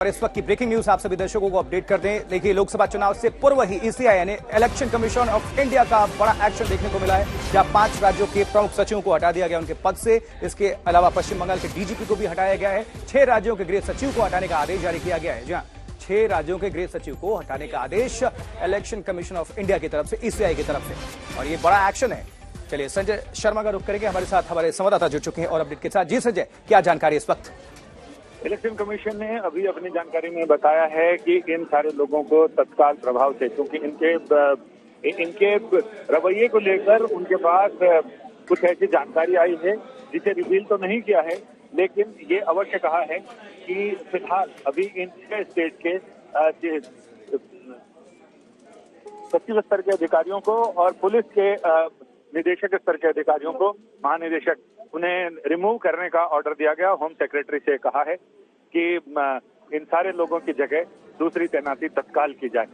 और इस वक्त की ब्रेकिंग न्यूज आप सभी दर्शकों को अपडेट कर दें। देखिए, लोकसभा चुनाव से पूर्व ही ईसीआई यानी इलेक्शन कमीशन ऑफ इंडिया का बड़ा एक्शन देखने को मिला है, जहां 5 राज्यों के प्रमुख सचिवों को हटा दिया गया उनके पद से। इसके अलावा पश्चिम बंगाल के डीजीपी को भी हटाया गया है। 6 राज्यों के गृह सचिव को हटाने का आदेश जारी किया गया है। जी हां, 6 राज्यों के गृह सचिव को हटाने का आदेश इलेक्शन कमीशन ऑफ इंडिया की तरफ से, ईसीआई की तरफ से, और ये बड़ा एक्शन है। चलिए, संजय शर्मा का रुख करेंगे, हमारे साथ हमारे संवाददाता जुड़ चुके हैं और अपडेट के साथ। जी संजय, क्या जानकारी इस वक्त? इलेक्शन कमीशन ने अभी अपनी जानकारी में बताया है कि इन सारे लोगों को तत्काल प्रभाव से, क्योंकि इनके रवैये को लेकर उनके पास कुछ ऐसी जानकारी आई है जिसे रिवील तो नहीं किया है, लेकिन ये अवश्य कहा है कि फिलहाल अभी इन स्टेट के सचिव स्तर के अधिकारियों को और पुलिस के निदेशक स्तर के अधिकारियों को, महानिदेशक, उन्हें रिमूव करने का ऑर्डर दिया गया। होम सेक्रेटरी से कहा है कि इन सारे लोगों की जगह दूसरी तैनाती तत्काल की जाए।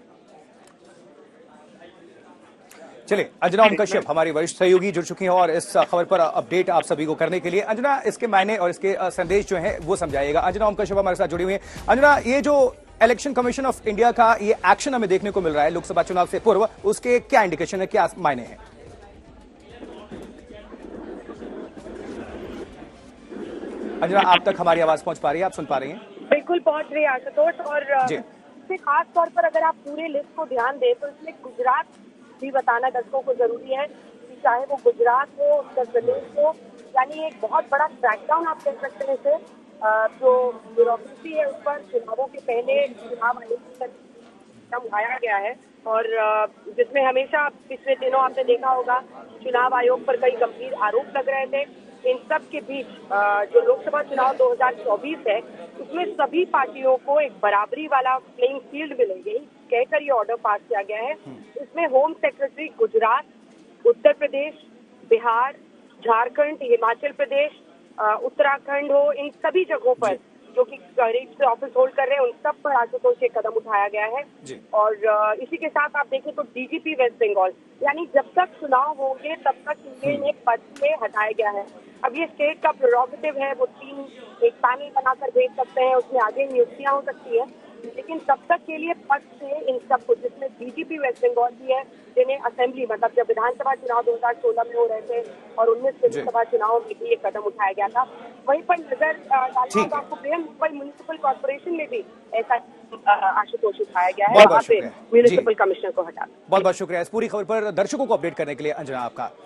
चलिए, अंजना ओम कश्यप हमारी वरिष्ठ सहयोगी जुड़ चुकी हैं और इस खबर पर अपडेट आप सभी को करने के लिए। अंजना, इसके मायने और इसके संदेश जो हैं वो समझाइएगा। अंजना ओम कश्यप हमारे साथ जुड़ी हुई है। अंजना, ये जो इलेक्शन कमीशन ऑफ इंडिया का ये एक्शन हमें देखने को मिल रहा है लोकसभा चुनाव से पूर्व, उसके क्या इंडिकेशन है, क्या मायने हैं? अंजना, आप तक हमारी आवाज पहुंच पा रही है? आप सुन पा रही हैं? बिल्कुल पहुंच रही है आशुतोष। और इससे खास तौर पर अगर आप पूरे लिस्ट को ध्यान दें तो इसमें गुजरात भी बताना दर्शकों को जरूरी है कि चाहे वो गुजरात हो, उत्तर प्रदेश हो, यानी एक बहुत बड़ा क्रैकडाउन आप कह सकते हैं इसे, जो ब्यूरोक्रेसी है उस पर चुनावों के पहले चुनाव आयोग उठाया गया है, और जिसमें हमेशा पिछले दिनों आपने देखा होगा चुनाव आयोग पर कई गंभीर आरोप लग रहे थे। इन सब के बीच जो लोकसभा चुनाव 2024 है उसमें सभी पार्टियों को एक बराबरी वाला प्लेइंग फील्ड मिलेगी, कहकर ये ऑर्डर पास किया गया है। इसमें होम सेक्रेटरी गुजरात, उत्तर प्रदेश, बिहार, झारखंड, हिमाचल प्रदेश, उत्तराखंड हो, इन सभी जगहों पर जो कि करीब से ऑफिस होल्ड कर रहे हैं उन सब पर आशुतोष एक कदम उठाया गया है। और इसी के साथ आप देखें तो डीजीपी वेस्ट बंगाल, यानी जब तक चुनाव होंगे तब तक इन्हें पद से हटाया गया है। अब ये स्टेट का प्रेरोगेटिव है, वो 3 एक पैनल बनाकर भेज सकते हैं, उसमें आगे नियुक्तियां हो सकती है, लेकिन तब तक के लिए पद से इन सबको, जिसमें डीजीपी वेस्ट बंगाल भी है, जिन्हें असेंबली, मतलब जब विधानसभा चुनाव 2016 में हो रहे थे और 19 विधानसभा चुनाव में भी ये कदम उठाया गया था। वहीं पर नजर डालना होगा आपको, मुंबई म्युनिसिपल कॉर्पोरेशन में भी ऐसा आशुतोष उठाया गया है, वहाँ पे म्युनिसिपल कमिश्नर को हटा। बहुत बहुत शुक्रिया इस पूरी खबर पर दर्शकों को अपडेट करने के लिए अंजना आपका।